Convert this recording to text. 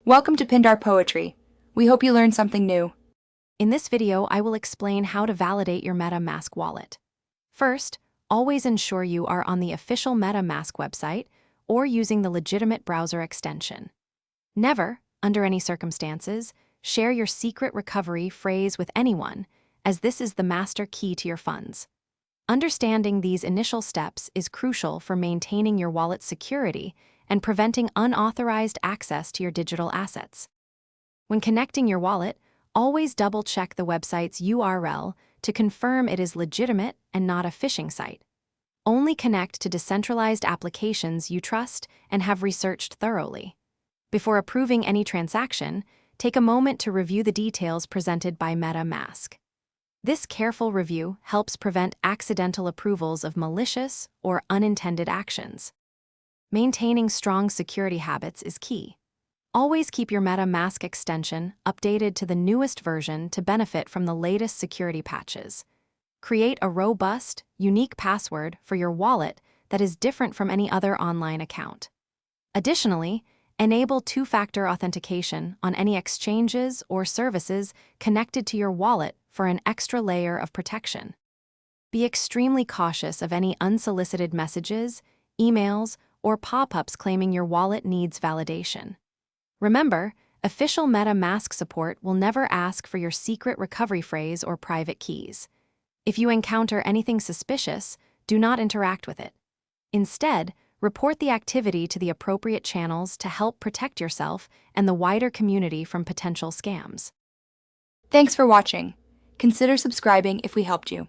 Welcome to Pindar Poetry. We hope you learned something new. In this video, I will explain how to validate your MetaMask wallet. First, always ensure you are on the official MetaMask website or using the legitimate browser extension. Never, under any circumstances, share your secret recovery phrase with anyone, as this is the master key to your funds. Understanding these initial steps is crucial for maintaining your wallet's security and preventing unauthorized access to your digital assets. When connecting your wallet, always double-check the website's URL to confirm it is legitimate and not a phishing site. Only connect to decentralized applications you trust and have researched thoroughly. Before approving any transaction, take a moment to review the details presented by MetaMask. This careful review helps prevent accidental approvals of malicious or unintended actions. Maintaining strong security habits is key. Always keep your MetaMask extension updated to the newest version to benefit from the latest security patches. Create a robust, unique password for your wallet that is different from any other online account. Additionally, enable two-factor authentication on any exchanges or services connected to your wallet for an extra layer of protection. Be extremely cautious of any unsolicited messages, emails, or pop-ups claiming your wallet needs validation. Remember, official MetaMask support will never ask for your secret recovery phrase or private keys. If you encounter anything suspicious, do not interact with it. Instead, report the activity to the appropriate channels to help protect yourself and the wider community from potential scams. Thanks for watching. Consider subscribing if we helped you.